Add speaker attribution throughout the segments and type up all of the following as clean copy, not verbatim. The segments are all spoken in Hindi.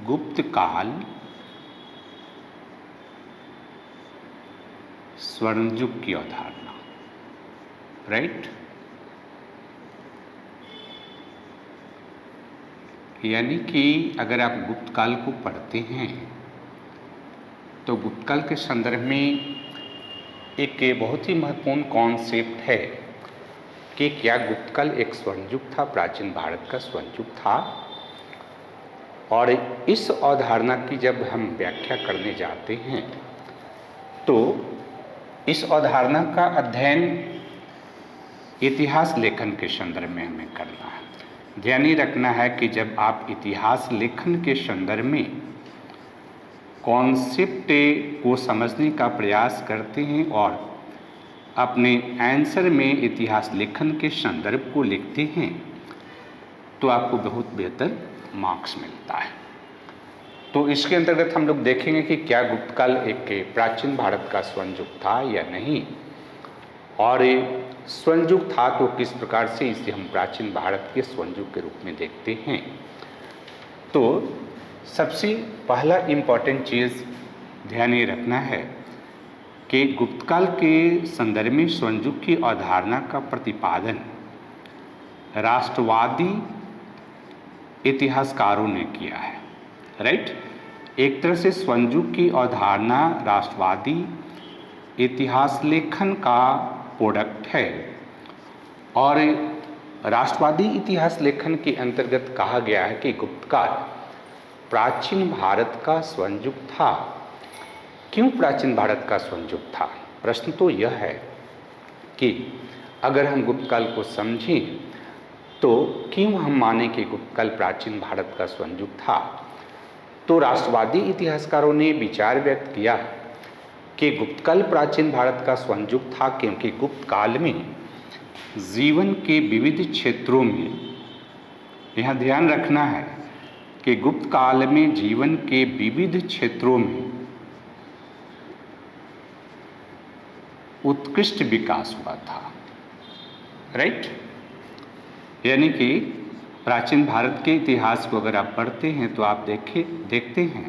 Speaker 1: गुप्त काल स्वर्णयुग की अवधारणा, राइट। यानी कि अगर आप गुप्त काल को पढ़ते हैं तो गुप्त काल के संदर्भ में एक बहुत ही महत्वपूर्ण कॉन्सेप्ट है कि क्या गुप्त काल एक स्वर्णयुग था, प्राचीन भारत का स्वर्णयुग था। और इस अवधारणा की जब हम व्याख्या करने जाते हैं तो इस अवधारणा का अध्ययन इतिहास लेखन के संदर्भ में हमें करना है। ध्यान ही रखना है कि जब आप इतिहास लेखन के संदर्भ में कॉन्सेप्ट को समझने का प्रयास करते हैं और अपने आंसर में इतिहास लेखन के संदर्भ को लिखते हैं तो आपको बहुत बेहतर मार्क्स मिलता है। तो इसके अंतर्गत हम लोग देखेंगे कि क्या गुप्त काल एक प्राचीन भारत का स्वर्णयुग था या नहीं, और स्वर्णयुग था तो किस प्रकार से इसे हम प्राचीन भारत के स्वर्णयुग के रूप में देखते हैं। तो सबसे पहला इम्पॉर्टेंट चीज़ ध्यान ये रखना है कि गुप्त काल के संदर्भ में स्वर्णयुग की अवधारणा का प्रतिपादन राष्ट्रवादी इतिहासकारों ने किया है, राइट। एक तरह से स्वर्णयुग की अवधारणा राष्ट्रवादी इतिहास लेखन का प्रोडक्ट है और राष्ट्रवादी इतिहास लेखन के अंतर्गत कहा गया है कि गुप्त काल प्राचीन भारत का स्वर्णयुग था। क्यों प्राचीन भारत का स्वर्णयुग था? प्रश्न तो यह है कि अगर हम गुप्त काल को समझें तो क्यों हम माने कि गुप्त काल प्राचीन भारत का स्वर्णयुग था। तो राष्ट्रवादी इतिहासकारों ने विचार व्यक्त किया कि गुप्त काल प्राचीन भारत का स्वर्णयुग था क्योंकि गुप्त काल में जीवन के विविध क्षेत्रों में, यहाँ ध्यान रखना है कि गुप्त काल में जीवन के विविध क्षेत्रों में उत्कृष्ट विकास हुआ था, राइट। यानी कि प्राचीन भारत के इतिहास को अगर आप पढ़ते हैं तो आप देखते हैं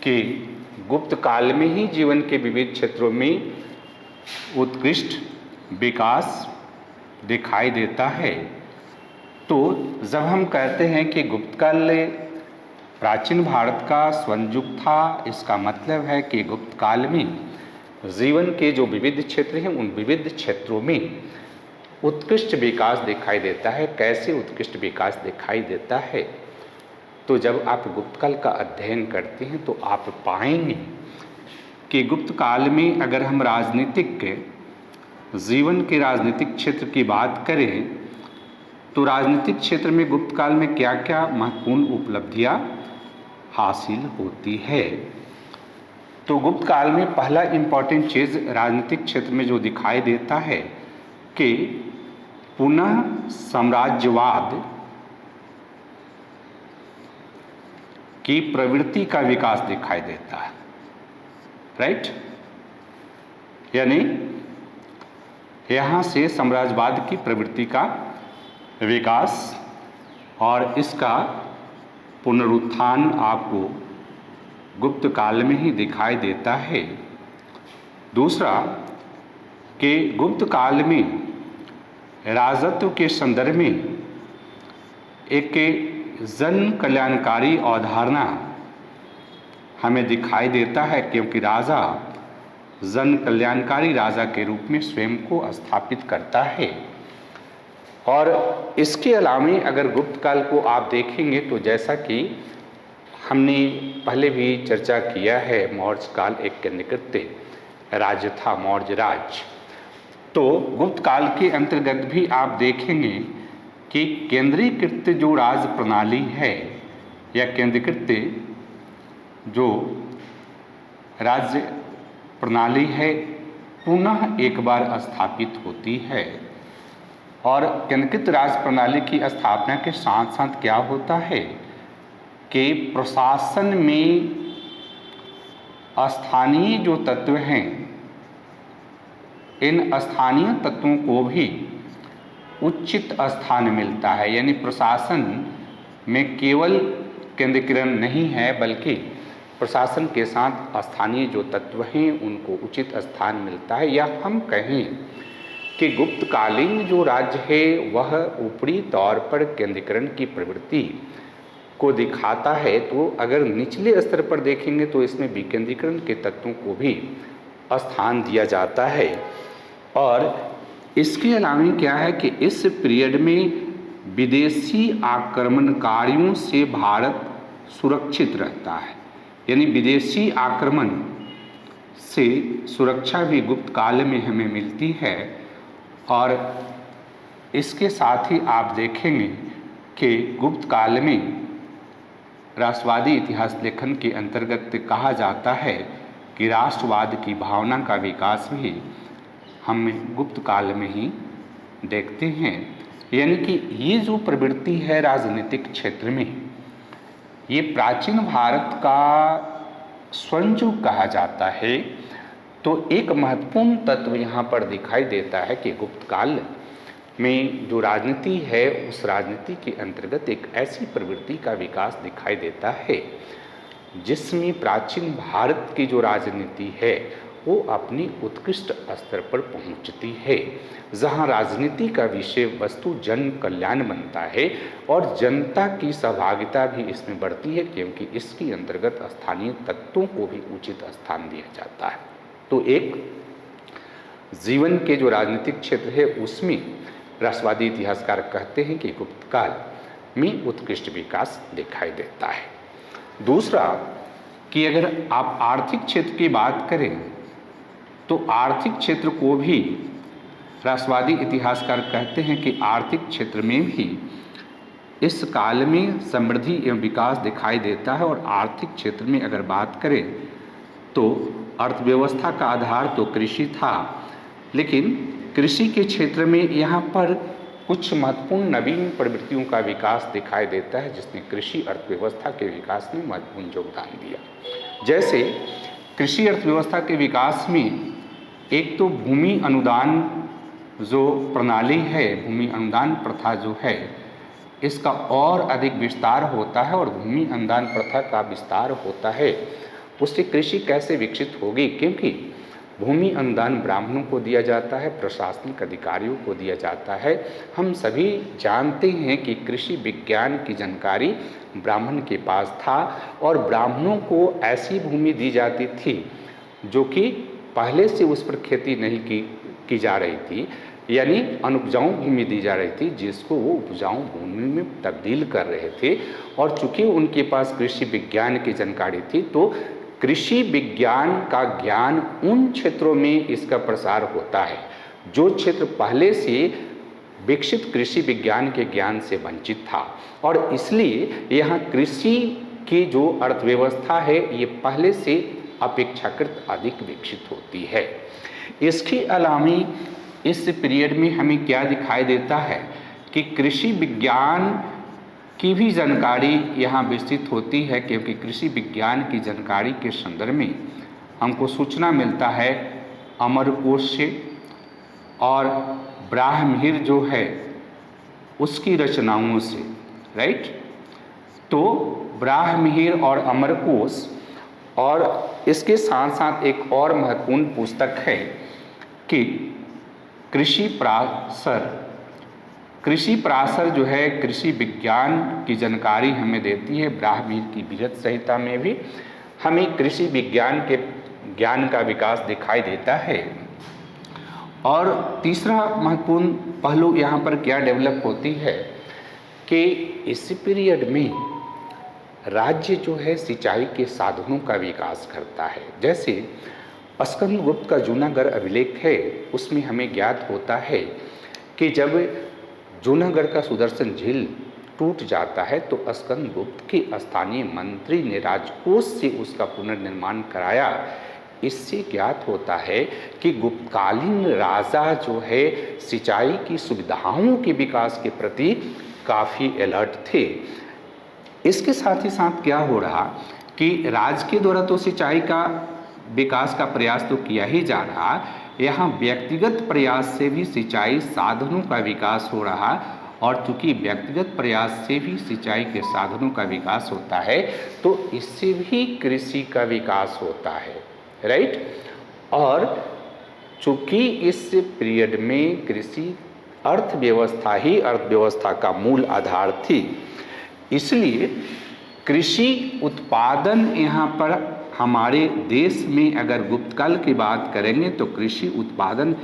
Speaker 1: कि गुप्त काल में ही जीवन के विविध क्षेत्रों में उत्कृष्ट विकास दिखाई देता है। तो जब हम कहते हैं कि गुप्त काल प्राचीन भारत का स्वर्णयुग था, इसका मतलब है कि गुप्त काल में जीवन के जो विविध क्षेत्र हैं उन विविध क्षेत्रों में उत्कृष्ट विकास दिखाई देता है। कैसे उत्कृष्ट विकास दिखाई देता है? तो जब आप गुप्त काल का अध्ययन करते हैं तो आप पाएंगे कि गुप्त काल में अगर हम राजनीतिक जीवन के राजनीतिक क्षेत्र की बात करें तो राजनीतिक क्षेत्र में गुप्त काल में क्या क्या महत्वपूर्ण उपलब्धियां हासिल होती है। तो गुप्त काल में पहला इम्पॉर्टेंट चीज़ राजनीतिक क्षेत्र में जो दिखाई देता है कि पुनः साम्राज्यवाद की प्रवृत्ति का विकास दिखाई देता है, राइट। यानी यहाँ से साम्राज्यवाद की प्रवृत्ति का विकास और इसका पुनरुत्थान आपको गुप्त काल में ही दिखाई देता है। दूसरा कि गुप्त काल में राजत्व के संदर्भ में एक जन कल्याणकारी अवधारणा हमें दिखाई देता है क्योंकि राजा जन कल्याणकारी राजा के रूप में स्वयं को स्थापित करता है। और इसके अलावा अगर गुप्त काल को आप देखेंगे तो जैसा कि हमने पहले भी चर्चा किया है, मौर्य काल एक केंद्रीकृत राज्य था, मौर्य राज। तो गुप्त काल के अंतर्गत भी आप देखेंगे कि केंद्रीकृत जो राज प्रणाली है या केंद्रीकृत जो राज्य प्रणाली है पुनः एक बार स्थापित होती है। और केंद्रीकृत राज प्रणाली की स्थापना के साथ साथ क्या होता है कि प्रशासन में स्थानीय जो तत्व हैं इन स्थानीय तत्वों को भी उचित स्थान मिलता है। यानी प्रशासन में केवल केंद्रीकरण नहीं है, बल्कि प्रशासन के साथ स्थानीय जो तत्व हैं उनको उचित स्थान मिलता है। या हम कहें कि गुप्तकालीन जो राज्य है वह ऊपरी तौर पर केंद्रीकरण की प्रवृत्ति को दिखाता है, तो अगर निचले स्तर पर देखेंगे तो इसमें विकेंद्रीकरण के तत्वों को भी स्थान दिया जाता है। और इसके अलावा क्या है कि इस पीरियड में विदेशी आक्रमणकारियों से भारत सुरक्षित रहता है, यानी विदेशी आक्रमण से सुरक्षा भी गुप्त काल में हमें मिलती है। और इसके साथ ही आप देखेंगे कि गुप्त काल में राष्ट्रवादी इतिहास लेखन के अंतर्गत कहा जाता है कि राष्ट्रवाद की भावना का विकास भी हम गुप्त काल में ही देखते हैं। यानी कि ये जो प्रवृत्ति है राजनीतिक क्षेत्र में, ये प्राचीन भारत का स्वर्णयुग कहा जाता है। तो एक महत्वपूर्ण तत्व यहाँ पर दिखाई देता है कि गुप्त काल में जो राजनीति है उस राजनीति के अंतर्गत एक ऐसी प्रवृत्ति का विकास दिखाई देता है जिसमें प्राचीन भारत की जो राजनीति है वो अपनी उत्कृष्ट स्तर पर पहुंचती है, जहां राजनीति का विषय वस्तु जन कल्याण बनता है और जनता की सहभागिता भी इसमें बढ़ती है, क्योंकि इसके अंतर्गत स्थानीय तत्वों को भी उचित स्थान दिया जाता है। तो एक जीवन के जो राजनीतिक क्षेत्र है उसमें राष्ट्रवादी इतिहासकार कहते हैं कि गुप्त काल में उत्कृष्ट विकास दिखाई देता है। दूसरा कि अगर आप आर्थिक क्षेत्र की बात करें तो आर्थिक क्षेत्र को भी राष्ट्रवादी इतिहासकार कहते हैं कि आर्थिक क्षेत्र में भी इस काल में समृद्धि एवं विकास दिखाई देता है। और आर्थिक क्षेत्र में अगर बात करें तो अर्थव्यवस्था का आधार तो कृषि था, लेकिन कृषि के क्षेत्र में यहाँ पर कुछ महत्वपूर्ण नवीन प्रवृत्तियों का विकास दिखाई देता है जिसने कृषि अर्थव्यवस्था के विकास में महत्वपूर्ण योगदान दिया। जैसे कृषि अर्थव्यवस्था के विकास में एक तो भूमि अनुदान जो प्रणाली है, भूमि अनुदान प्रथा जो है, इसका और अधिक विस्तार होता है। और भूमि अनुदान प्रथा का विस्तार होता है उससे कृषि कैसे विकसित होगी, क्योंकि भूमि अनुदान ब्राह्मणों को दिया जाता है, प्रशासनिक अधिकारियों को दिया जाता है। हम सभी जानते हैं कि कृषि विज्ञान की जानकारी ब्राह्मण के पास था और ब्राह्मणों को ऐसी भूमि दी जाती थी जो कि पहले से उस पर खेती नहीं की जा रही थी, यानी अनुपजाऊ भूमि दी जा रही थी जिसको वो उपजाऊ भूमि में तब्दील कर रहे थे। और चूंकि उनके पास कृषि विज्ञान की जानकारी थी तो कृषि विज्ञान का ज्ञान उन क्षेत्रों में इसका प्रसार होता है जो क्षेत्र पहले से विकसित कृषि विज्ञान के ज्ञान से वंचित था। और इसलिए यहाँ कृषि की जो अर्थव्यवस्था है ये पहले से अपेक्षाकृत अधिक विकसित होती है। इसके अलावा इस पीरियड में हमें क्या दिखाई देता है कि कृषि विज्ञान की भी जानकारी यहाँ विस्तृत होती है, क्योंकि कृषि विज्ञान की जानकारी के संदर्भ में हमको सूचना मिलता है अमरकोश से और ब्राह्महीर जो है उसकी रचनाओं से, राइट। तो ब्राह्महीर और अमरकोश, और इसके साथ साथ एक और महत्वपूर्ण पुस्तक है कि कृषि प्रासर। कृषि प्रासर जो है कृषि विज्ञान की जानकारी हमें देती है। ब्राह्महीर की बृहत संहिता में भी हमें कृषि विज्ञान के ज्ञान का विकास दिखाई देता है। और तीसरा महत्वपूर्ण पहलू यहाँ पर क्या डेवलप होती है कि इस पीरियड में राज्य जो है सिंचाई के साधनों का विकास करता है। जैसे स्कंदगुप्त का जूनागढ़ अभिलेख है उसमें हमें ज्ञात होता है कि जब जूनागढ़ का सुदर्शन झील टूट जाता है तो स्कंदगुप्त के स्थानीय मंत्री ने राजकोष से उसका पुनर्निर्माण कराया। इससे ज्ञात होता है कि गुप्तकालीन राजा जो है सिंचाई की सुविधाओं के विकास के प्रति काफ़ी अलर्ट थे। इसके साथ ही साथ क्या हो रहा कि राज्य के द्वारा तो सिंचाई का विकास का प्रयास तो किया ही जा रहा, यहाँ व्यक्तिगत प्रयास से भी सिंचाई साधनों का विकास हो रहा और चूंकि व्यक्तिगत प्रयास से भी सिंचाई के साधनों का विकास होता है तो इससे भी कृषि का विकास होता है, राइट। और चूंकि इस पीरियड में कृषि अर्थव्यवस्था ही अर्थव्यवस्था का मूल आधार थी, इसलिए कृषि उत्पादन यहाँ पर हमारे देश में अगर गुप्तकाल की बात करेंगे तो कृषि उत्पादन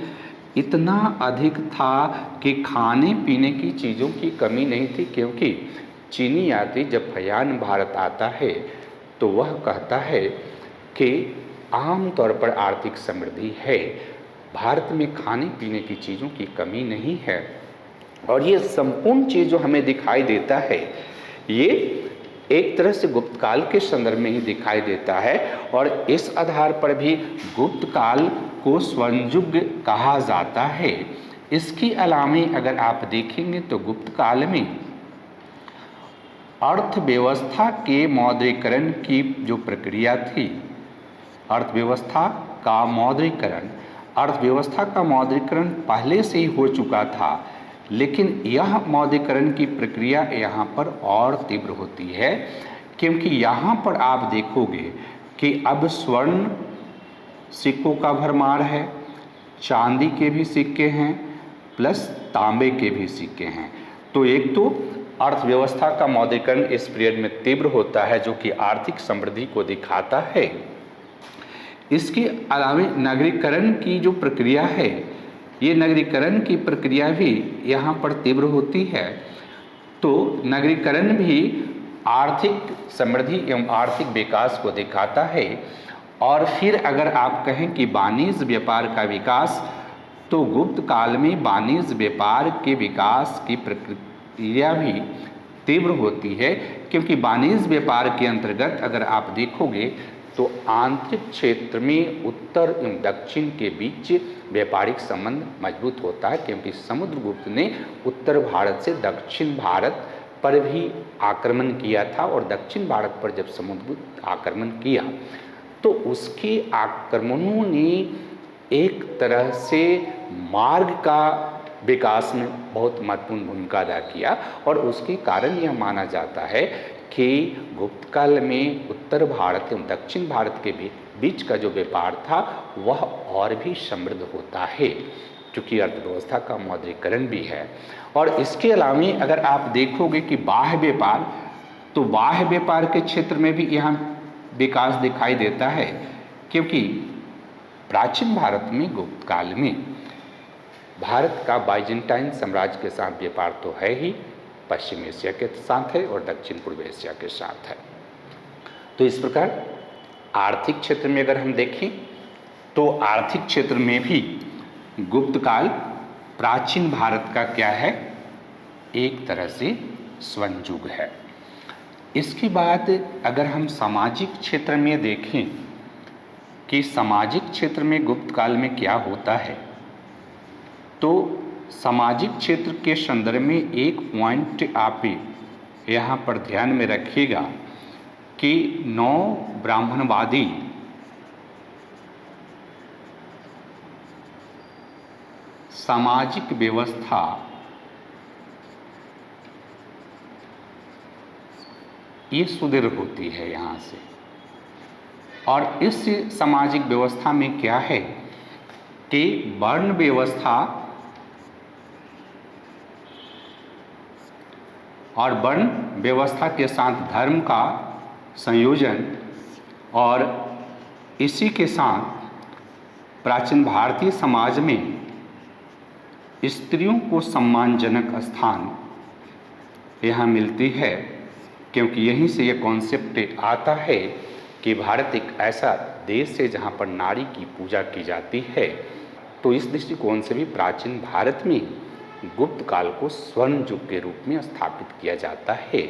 Speaker 1: इतना अधिक था कि खाने पीने की चीज़ों की कमी नहीं थी, क्योंकि चीनी यात्री जब फयान भारत आता है तो वह कहता है कि आम तौर पर आर्थिक समृद्धि है, भारत में खाने पीने की चीज़ों की कमी नहीं है। और ये संपूर्ण चीज़ जो हमें दिखाई देता है ये एक तरह से गुप्तकाल के संदर्भ में ही दिखाई देता है, और इस आधार पर भी गुप्तकाल को स्वर्णयुग कहा जाता है। इसके अलावा अगर आप देखेंगे तो गुप्तकाल में अर्थव्यवस्था के मौद्रीकरण की जो प्रक्रिया थी, अर्थव्यवस्था का मौद्रीकरण पहले से ही हो चुका था, लेकिन यह मौद्रीकरण की प्रक्रिया यहाँ पर और तीव्र होती है, क्योंकि यहाँ पर आप देखोगे कि अब स्वर्ण सिक्कों का भरमार है, चांदी के भी सिक्के हैं, प्लस तांबे के भी सिक्के हैं। तो एक तो अर्थव्यवस्था का मौद्रीकरण इस पीरियड में तीव्र होता है, जो कि आर्थिक समृद्धि को दिखाता है। इसके अलावा नगरीकरण की जो प्रक्रिया है, ये नगरीकरण की प्रक्रिया भी यहाँ पर तीव्र होती है। तो नगरीकरण भी आर्थिक समृद्धि एवं आर्थिक विकास को दिखाता है। और फिर अगर आप कहें कि वाणिज्य व्यापार का विकास, तो गुप्त काल में वाणिज्य व्यापार के विकास की प्रक्रिया भी तीव्र होती है, क्योंकि वाणिज्य व्यापार के अंतर्गत अगर आप देखोगे तो आंतरिक क्षेत्र में उत्तर एवं दक्षिण के बीच व्यापारिक संबंध मजबूत होता है, क्योंकि समुद्रगुप्त ने उत्तर भारत से दक्षिण भारत पर भी आक्रमण किया था, और दक्षिण भारत पर जब समुद्रगुप्त आक्रमण किया तो उसके आक्रमणों ने एक तरह से मार्ग का विकास में बहुत महत्वपूर्ण भूमिका अदा किया, और उसके कारण यह माना जाता है कि गुप्त काल में उत्तर भारत एवं दक्षिण भारत के बीच का जो व्यापार था वह और भी समृद्ध होता है, क्योंकि अर्थव्यवस्था का मौद्रीकरण भी है। और इसके अलावा अगर आप देखोगे कि बाह्य व्यापार, तो बाह्य व्यापार के क्षेत्र में भी यहाँ विकास दिखाई देता है, क्योंकि प्राचीन भारत में गुप्त काल में भारत का बाइजेंटाइन साम्राज्य के साथ व्यापार तो है ही, पश्चिम एशिया के साथ है और दक्षिण पूर्व एशिया के साथ है। तो इस प्रकार आर्थिक क्षेत्र में अगर हम देखें तो आर्थिक क्षेत्र में भी गुप्त काल प्राचीन भारत का क्या है, एक तरह से स्वर्ण युग है। इसके बाद अगर हम सामाजिक क्षेत्र में देखें कि सामाजिक क्षेत्र में गुप्त काल में क्या होता है, तो सामाजिक क्षेत्र के संदर्भ में एक पॉइंट आप यहाँ पर ध्यान में रखिएगा कि 9 ब्राह्मणवादी सामाजिक व्यवस्था ये सुदृढ़ होती है यहाँ से। और इस सामाजिक व्यवस्था में क्या है कि वर्ण व्यवस्था और वर्ण व्यवस्था के साथ धर्म का संयोजन, और इसी के साथ प्राचीन भारतीय समाज में स्त्रियों को सम्मानजनक स्थान यहाँ मिलती है, क्योंकि यहीं से यह कॉन्सेप्ट आता है कि भारत एक ऐसा देश है जहाँ पर नारी की पूजा की जाती है। तो इस दृष्टिकोण से भी प्राचीन भारत में गुप्त काल को स्वर्ण युग के रूप में स्थापित किया जाता है।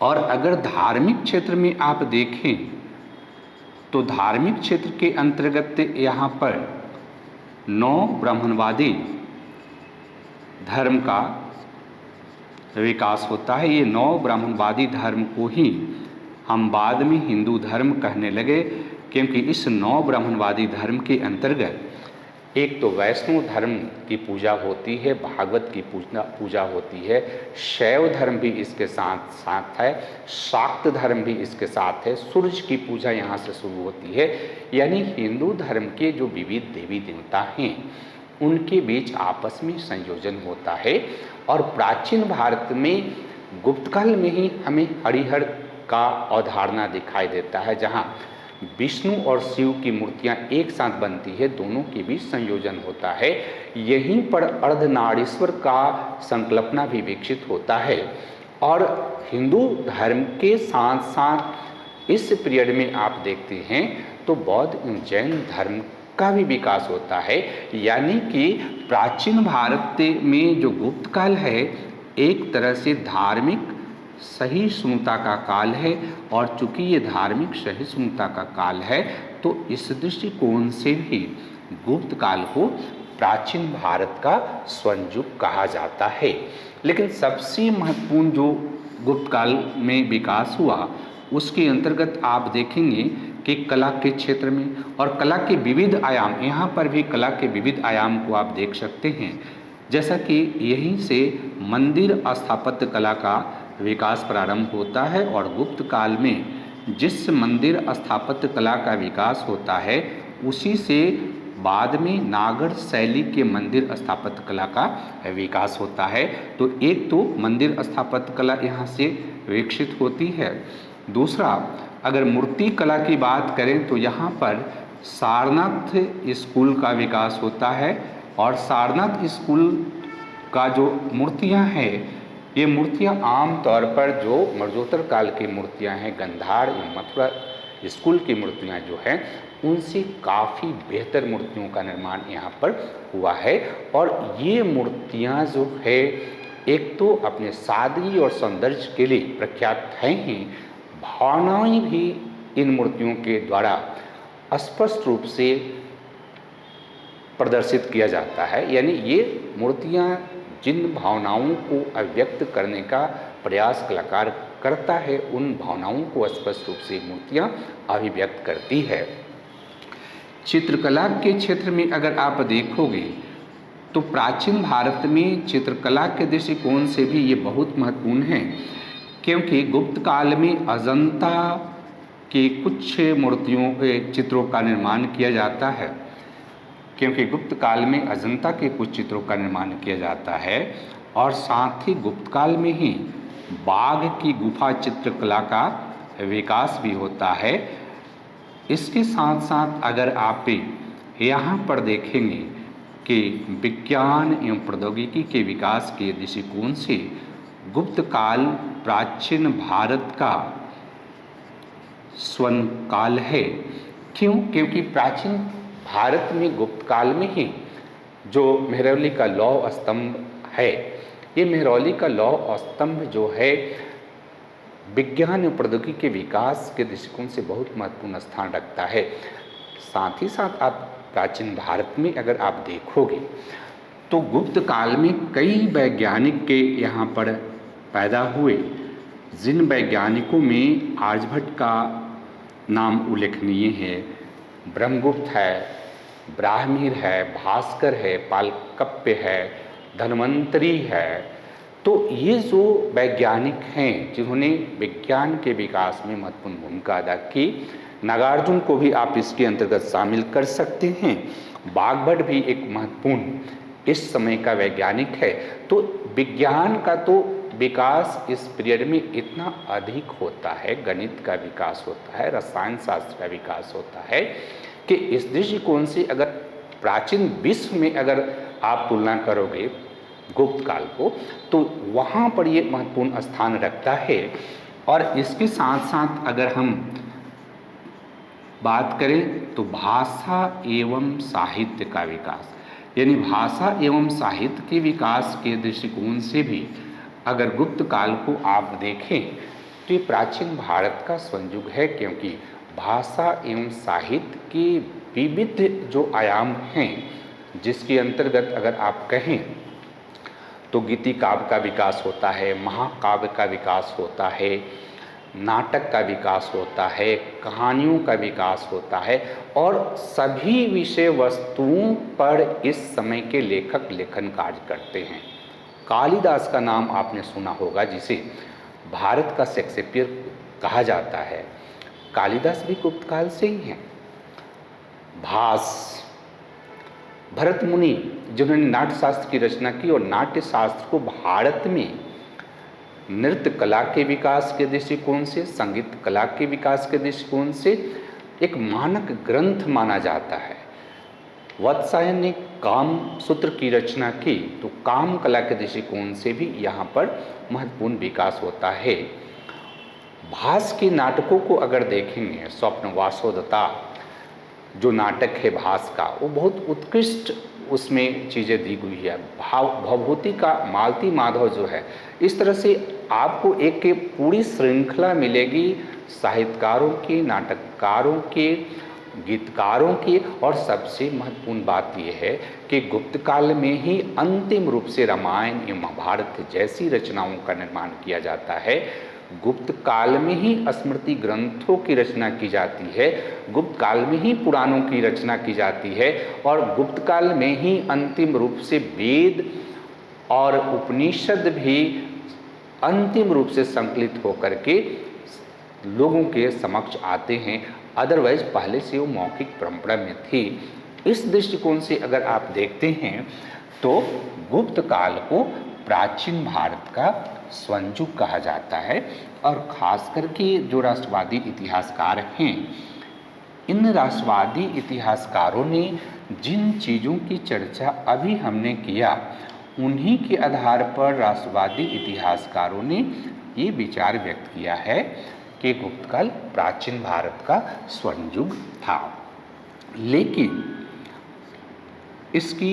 Speaker 1: और अगर धार्मिक क्षेत्र में आप देखें तो धार्मिक क्षेत्र के अंतर्गत यहाँ पर 9 ब्राह्मणवादी धर्म का विकास होता है। ये 9 ब्राह्मणवादी धर्म को ही हम बाद में हिंदू धर्म कहने लगे, क्योंकि इस 9 ब्राह्मणवादी धर्म के अंतर्गत एक तो वैष्णव धर्म की पूजा होती है, भागवत की पूजा होती है, शैव धर्म भी इसके साथ साथ है, शाक्त धर्म भी इसके साथ है, सूर्य की पूजा यहाँ से शुरू होती है। यानी हिंदू धर्म के जो विविध देवी देवता हैं उनके बीच आपस में संयोजन होता है। और प्राचीन भारत में गुप्तकाल में ही हमें हरिहर का अवधारणा दिखाई देता है, जहाँ विष्णु और शिव की मूर्तियां एक साथ बनती है, दोनों के बीच संयोजन होता है। यहीं पर अर्धनारीश्वर का संकल्पना भी विकसित होता है। और हिंदू धर्म के साथ साथ इस पीरियड में आप देखते हैं तो बौद्ध एवं जैन धर्म का भी विकास होता है। यानी कि प्राचीन भारत में जो गुप्त काल है एक तरह से धार्मिक सहिष्णुता का काल है, और चूंकि ये धार्मिक सहिष्णुता का काल है तो इस दृष्टिकोण से भी गुप्त काल को प्राचीन भारत का स्वर्ण युग कहा जाता है। लेकिन सबसे महत्वपूर्ण जो गुप्त काल में विकास हुआ उसके अंतर्गत आप देखेंगे कि कला के क्षेत्र में, और कला के विविध आयाम, यहाँ पर भी कला के विविध आयाम को आप देख सकते हैं। जैसा कि यहीं से मंदिर स्थापत्य कला का विकास प्रारंभ होता है, और गुप्त काल में जिस मंदिर स्थापत्य कला का विकास होता है उसी से बाद में नागर शैली के मंदिर स्थापत्य कला का विकास होता है। तो एक तो मंदिर स्थापत्य कला यहाँ से विकसित होती है। दूसरा, अगर मूर्ति कला की बात करें तो यहाँ पर सारनाथ स्कूल का विकास होता है, और सारनाथ स्कूल का जो मूर्तियाँ हैं ये मूर्तियाँ आम तौर पर जो मर्जोत्तर काल की मूर्तियाँ हैं, गंधार या मथुरा स्कूल की मूर्तियाँ जो हैं उनसे काफ़ी बेहतर मूर्तियों का निर्माण यहाँ पर हुआ है। और ये मूर्तियाँ जो है एक तो अपने सादगी और सौंदर्य के लिए प्रख्यात हैं ही, भावनाएं भी इन मूर्तियों के द्वारा स्पष्ट रूप से प्रदर्शित किया जाता है। यानी ये मूर्तियाँ जिन भावनाओं को अभिव्यक्त करने का प्रयास कलाकार करता है उन भावनाओं को स्पष्ट रूप से मूर्तियाँ अभिव्यक्त करती है। चित्रकला के क्षेत्र में अगर आप देखोगे तो प्राचीन भारत में चित्रकला के दृष्टिकोण से भी ये बहुत महत्वपूर्ण है, क्योंकि गुप्त काल में अजंता के कुछ मूर्तियों चित्रों का निर्माण किया जाता है, क्योंकि गुप्त काल में अजंता के कुछ चित्रों का निर्माण किया जाता है। और साथ ही गुप्त काल में ही बाघ की गुफा चित्रकला का विकास भी होता है। इसके साथ साथ अगर आप यहाँ पर देखेंगे कि विज्ञान एवं प्रौद्योगिकी के विकास के दृष्टिकोण से गुप्त काल प्राचीन भारत का स्वर्ण काल है। क्यों? क्योंकि प्राचीन भारत में गुप्त काल में ही जो मेहरौली का लौह स्तंभ है, ये मेहरौली का लौह स्तंभ जो है विज्ञान और प्रौद्योगिकी के विकास के दृष्टिकोण से बहुत महत्वपूर्ण स्थान रखता है। साथ ही साथ आप प्राचीन भारत में अगर आप देखोगे तो गुप्त काल में कई वैज्ञानिक के यहाँ पर पैदा हुए, जिन वैज्ञानिकों में आर्यभट्ट का नाम उल्लेखनीय है, ब्रह्मगुप्त है, ब्राह्मीर है, भास्कर है, पालकप्य है, धन्वंतरी है। तो ये जो वैज्ञानिक हैं जिन्होंने विज्ञान के विकास में महत्वपूर्ण भूमिका अदा की, नागार्जुन को भी आप इसके अंतर्गत शामिल कर सकते हैं। बागभट्ट भी एक महत्वपूर्ण इस समय का वैज्ञानिक है। तो विज्ञान का तो विकास इस पीरियड में इतना अधिक होता है, गणित का विकास होता है, रसायन शास्त्र का विकास होता है कि इस दृष्टिकोण से अगर प्राचीन विश्व में अगर आप तुलना करोगे गुप्त काल को तो वहाँ पर ये महत्वपूर्ण स्थान रखता है। और इसके साथ साथ अगर हम बात करें तो भाषा एवं साहित्य का विकास, यानी भाषा एवं साहित्य के विकास के दृष्टिकोण से भी अगर गुप्त काल को आप देखें तो ये प्राचीन भारत का स्वर्ण युग है, क्योंकि भाषा एवं साहित्य के विविध जो आयाम हैं जिसके अंतर्गत अगर आप कहें तो गीति काव्य का विकास होता है, महाकाव्य का विकास होता है, नाटक का विकास होता है, कहानियों का विकास होता है और सभी विषय वस्तुओं पर इस समय के लेखक लेखन कार्य करते हैं। कालिदास का नाम आपने सुना होगा, जिसे भारत का शेक्सपियर कहा जाता है। कालिदास भी गुप्त काल से ही हैं। भास, भरत मुनि जिन्होंने नाट्य शास्त्र की रचना की और नाट्य शास्त्र को भारत में नृत्य कला के विकास के दृष्टिकोण से, संगीत कला के विकास के दृष्टिकोण से एक मानक ग्रंथ माना जाता है। वत्सायन ने काम सूत्र की रचना की तो काम कला के दृष्टिकोण से भी यहाँ पर महत्वपूर्ण विकास होता है। भास के नाटकों को अगर देखेंगे, स्वप्न वासोदता जो नाटक है भास का, वो बहुत उत्कृष्ट उसमें चीज़ें दी हुई है। भवभूति का मालती माधव जो है, इस तरह से आपको एक पूरी श्रृंखला मिलेगी साहित्यकारों की, नाटककारों के, गीतकारों की। और सबसे महत्वपूर्ण बात यह है कि गुप्त काल में ही अंतिम रूप से रामायण या महाभारत जैसी रचनाओं का निर्माण किया जाता है। गुप्त काल में ही स्मृति ग्रंथों की रचना की जाती है, गुप्त काल में ही पुराणों की रचना की जाती है और गुप्त काल में ही अंतिम रूप से वेद और उपनिषद भी अंतिम रूप से संकलित होकर के लोगों के समक्ष आते हैं। अदरवाइज पहले से वो मौखिक परंपरा में थी। इस दृष्टिकोण से अगर आप देखते हैं तो गुप्त काल को प्राचीन भारत का स्वर्णयुग कहा जाता है। और ख़ास करके जो राष्ट्रवादी इतिहासकार हैं, इन राष्ट्रवादी इतिहासकारों ने जिन चीज़ों की चर्चा अभी हमने किया, उन्हीं के आधार पर राष्ट्रवादी इतिहासकारों ने ये विचार व्यक्त किया है कि गुप्त काल प्राचीन भारत का स्वर्णयुग था। लेकिन इसकी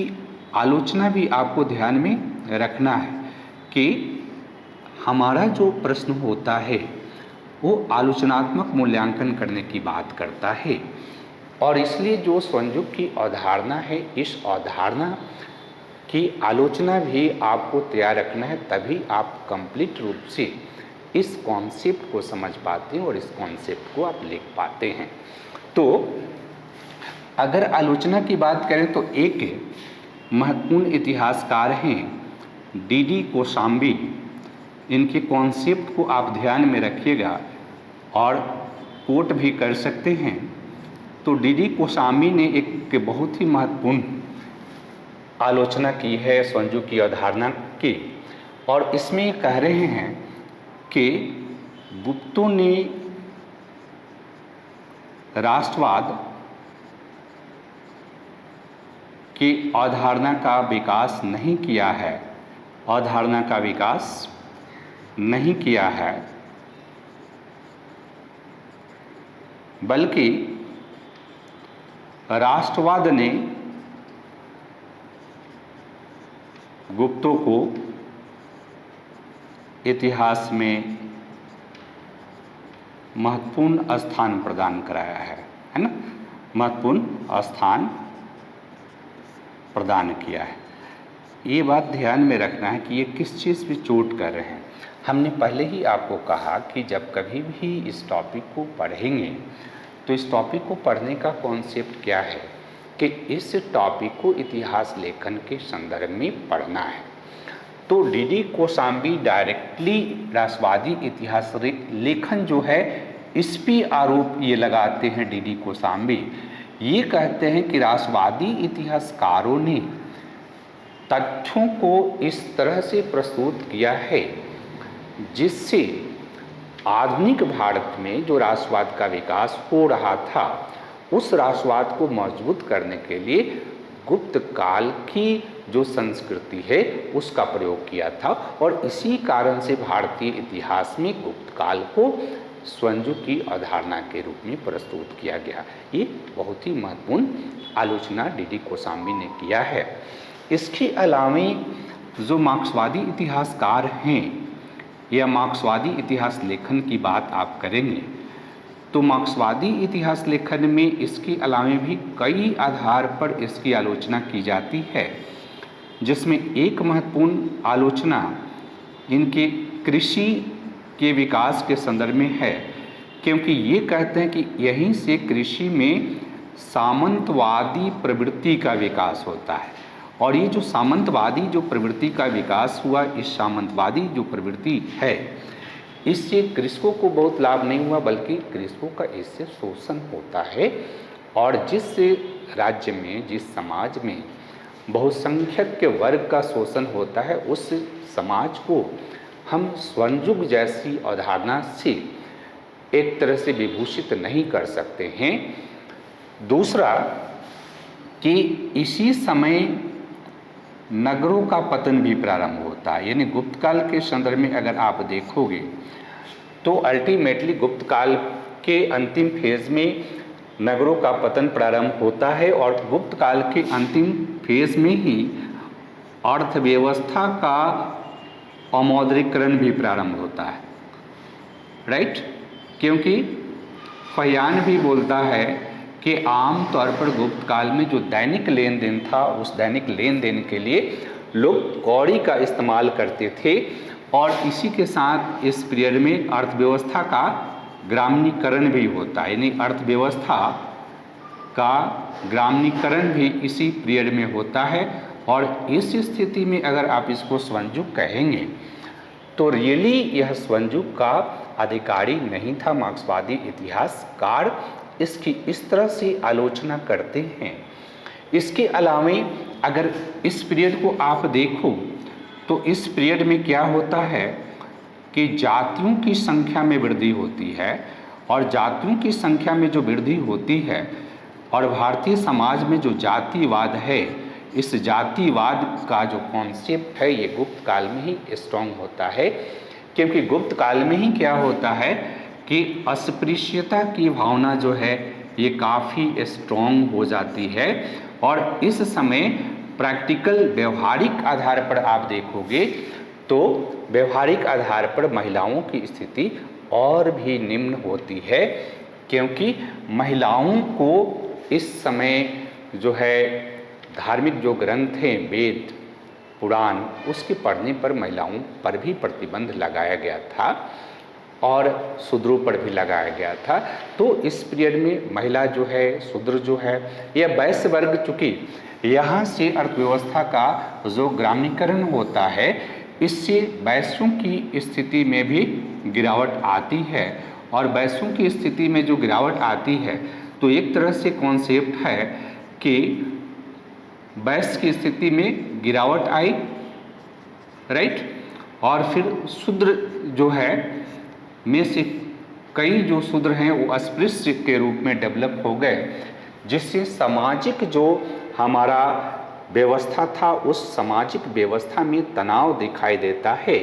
Speaker 1: आलोचना भी आपको ध्यान में रखना है कि हमारा जो प्रश्न होता है वो आलोचनात्मक मूल्यांकन करने की बात करता है। और इसलिए जो स्वर्णयुग की अवधारणा है, इस अवधारणा की आलोचना भी आपको तैयार रखना है, तभी आप कंप्लीट रूप से इस कॉन्सेप्ट को समझ पाते हैं और इस कॉन्सेप्ट को आप लिख पाते हैं। तो अगर आलोचना की बात करें तो एक महत्वपूर्ण इतिहासकार हैं डी.डी. कोशाम्बी। इनके कॉन्सेप्ट को आप ध्यान में रखिएगा और कोट भी कर सकते हैं। तो डी.डी. कोशाम्बी ने एक बहुत ही महत्वपूर्ण आलोचना की है स्वर्णयुग की अवधारणा की, और इसमें कह रहे हैं कि गुप्तों ने राष्ट्रवाद की अवधारणा का विकास नहीं किया है, अवधारणा का विकास नहीं किया है, बल्कि राष्ट्रवाद ने गुप्तों को इतिहास में महत्वपूर्ण स्थान प्रदान कराया है ना, महत्वपूर्ण स्थान प्रदान किया है। ये बात ध्यान में रखना है कि ये किस चीज़ पे चोट कर रहे हैं। हमने पहले ही आपको कहा कि जब कभी भी इस टॉपिक को पढ़ेंगे तो इस टॉपिक को पढ़ने का कॉन्सेप्ट क्या है कि इस टॉपिक को इतिहास लेखन के संदर्भ में पढ़ना है। तो डी.डी. कोशाम्बी डायरेक्टली राष्ट्रवादी इतिहास लेखन जो है इस पे आरोप ये लगाते हैं। डी.डी. कोशाम्बी ये कहते हैं कि राष्ट्रवादी इतिहासकारों ने तथ्यों को इस तरह से प्रस्तुत किया है जिससे आधुनिक भारत में जो राष्ट्रवाद का विकास हो रहा था, उस राष्ट्रवाद को मजबूत करने के लिए गुप्त काल की जो संस्कृति है उसका प्रयोग किया था। और इसी कारण से भारतीय इतिहास में गुप्त काल को स्वर्णयुग की अवधारणा के रूप में प्रस्तुत किया गया। ये बहुत ही महत्वपूर्ण आलोचना डी.डी. कोशाम्बी ने किया है। इसके अलावा जो मार्क्सवादी इतिहासकार हैं या मार्क्सवादी इतिहास लेखन की बात आप करेंगे तो मार्क्सवादी इतिहास लेखन में इसके अलावा भी कई आधार पर इसकी आलोचना की जाती है, जिसमें एक महत्वपूर्ण आलोचना इनके कृषि के विकास के संदर्भ में है, क्योंकि ये कहते हैं कि यहीं से कृषि में सामंतवादी प्रवृत्ति का विकास होता है। और ये जो सामंतवादी जो प्रवृत्ति का विकास हुआ, इस सामंतवादी जो प्रवृत्ति है, इससे कृषकों को बहुत लाभ नहीं हुआ, बल्कि कृषकों का इससे शोषण होता है। और जिस राज्य में, जिस समाज में बहुसंख्यक के वर्ग का शोषण होता है, उस समाज को हम स्वर्णयुग जैसी अवधारणा से एक तरह से विभूषित नहीं कर सकते हैं। दूसरा कि इसी समय नगरों का पतन भी प्रारंभ होता है, यानी गुप्त काल के संदर्भ में अगर आप देखोगे तो अल्टीमेटली गुप्त काल के अंतिम फेज में नगरों का पतन प्रारंभ होता है, और गुप्त काल के अंतिम फेज में ही अर्थव्यवस्था का अमौद्रीकरण भी प्रारंभ होता है, राइट। क्योंकि फहियान भी बोलता है कि आम तौर पर गुप्त काल में जो दैनिक लेन देन था, उस दैनिक लेन देन के लिए लोग कौड़ी का इस्तेमाल करते थे, और इसी के साथ इस पीरियड में अर्थव्यवस्था का ग्रामीणीकरण भी होता है, यानी अर्थव्यवस्था का ग्रामीणीकरण भी इसी पीरियड में होता है। और इस स्थिति में अगर आप इसको स्वर्णयुग कहेंगे तो रियली यह स्वर्णयुग का अधिकारी नहीं था। मार्क्सवादी इतिहासकार इसकी इस तरह से आलोचना करते हैं। इसके अलावे अगर इस पीरियड को आप देखो तो इस पीरियड में क्या होता है कि जातियों की संख्या में वृद्धि होती है, और जातियों की संख्या में जो वृद्धि होती है और भारतीय समाज में जो जातिवाद है, इस जातिवाद का जो कॉन्सेप्ट है ये गुप्त काल में ही स्ट्रॉन्ग होता है। क्योंकि गुप्त काल में ही क्या होता है कि अस्पृश्यता की भावना जो है ये काफ़ी स्ट्रॉन्ग हो जाती है, और इस समय प्रैक्टिकल व्यवहारिक आधार पर आप देखोगे तो व्यवहारिक आधार पर महिलाओं की स्थिति और भी निम्न होती है। क्योंकि महिलाओं को इस समय जो है धार्मिक जो ग्रंथ हैं, वेद पुराण, उसके पढ़ने पर महिलाओं पर भी प्रतिबंध लगाया गया था और शूद्रों पर भी लगाया गया था। तो इस पीरियड में महिला जो है, शूद्र जो है, यह वैश्य वर्ग, चूँकि यहाँ से अर्थव्यवस्था का जो ग्रामीणीकरण होता है, इससे वैश्यों की स्थिति में भी गिरावट आती है। और वैश्यों की स्थिति में जो गिरावट आती है तो एक तरह से कॉन्सेप्ट है कि वैश्य की स्थिति में गिरावट आई, राइट। और फिर शूद्र जो है में से कई जो शूद्र हैं वो अस्पृश्य के रूप में डेवलप हो गए, जिससे सामाजिक जो हमारा व्यवस्था था उस सामाजिक व्यवस्था में तनाव दिखाई देता है।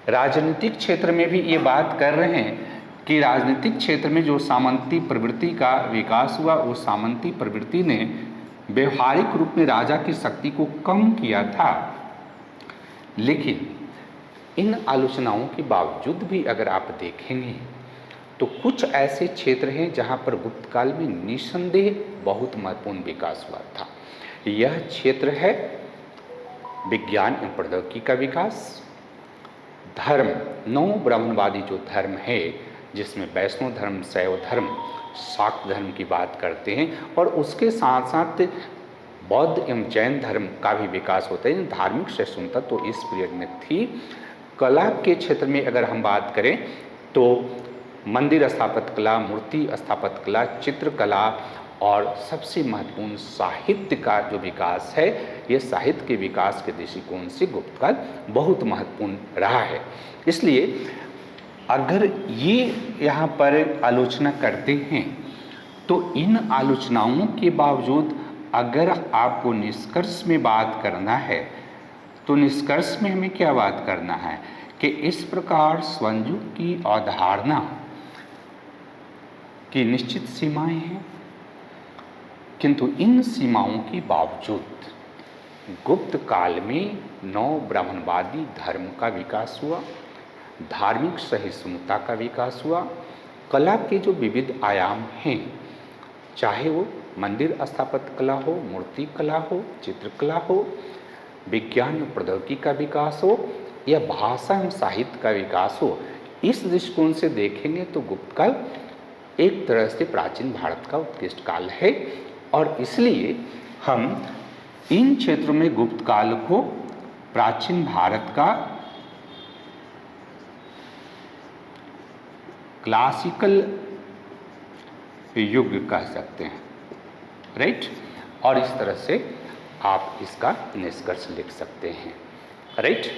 Speaker 1: राजनीतिक क्षेत्र में भी ये बात कर रहे हैं कि राजनीतिक क्षेत्र में जो सामंती प्रवृत्ति का विकास हुआ, उस सामंती प्रवृत्ति ने व्यवहारिक रूप में राजा की शक्ति को कम किया था। लेकिन इन आलोचनाओं के बावजूद भी अगर आप देखेंगे तो कुछ ऐसे क्षेत्र हैं जहां पर गुप्त काल में निसंदेह बहुत महत्वपूर्ण विकास हुआ था। यह क्षेत्र है विज्ञान एवं प्रौद्योगिकी का विकास, धर्म, नौ ब्राह्मणवादी जो धर्म है, जिसमें वैष्णव धर्म, शैव धर्म, शाक्त धर्म की बात करते हैं, और उसके साथ साथ बौद्ध एवं जैन धर्म का भी विकास होता है। धार्मिक सहिष्णुता तो इस पीरियड में थी। कला के क्षेत्र में अगर हम बात करें तो मंदिर स्थापत्य कला, मूर्ति स्थापत्य कला, चित्रकला, और सबसे महत्वपूर्ण साहित्य का जो विकास है, ये साहित्य के विकास के दृष्टिकोण से गुप्त काल बहुत महत्वपूर्ण रहा है। इसलिए अगर ये यहाँ पर आलोचना करते हैं तो इन आलोचनाओं के बावजूद अगर आपको निष्कर्ष में बात करना है तो निष्कर्ष में हमें क्या बात करना है कि इस प्रकार स्वर्णयुग की अवधारणा की निश्चित सीमाएं हैं, किंतु इन सीमाओं के बावजूद गुप्त काल में नौ ब्राह्मणवादी धर्म का विकास हुआ, धार्मिक सहिष्णुता का विकास हुआ, कला के जो विविध आयाम हैं, चाहे वो मंदिर स्थापत्य कला हो, मूर्ति कला हो, चित्रकला हो, विज्ञान प्रौद्योगिकी का विकास हो या भाषा एवं साहित्य का विकास हो, इस दृष्टिकोण से देखेंगे तो गुप्त काल एक तरह से प्राचीन भारत का उत्कृष्ट काल है, और इसलिए हम इन क्षेत्रों में गुप्त काल को प्राचीन भारत का क्लासिकल युग कह सकते हैं, राइट। और इस तरह से आप इसका निष्कर्ष लिख सकते हैं, राइट।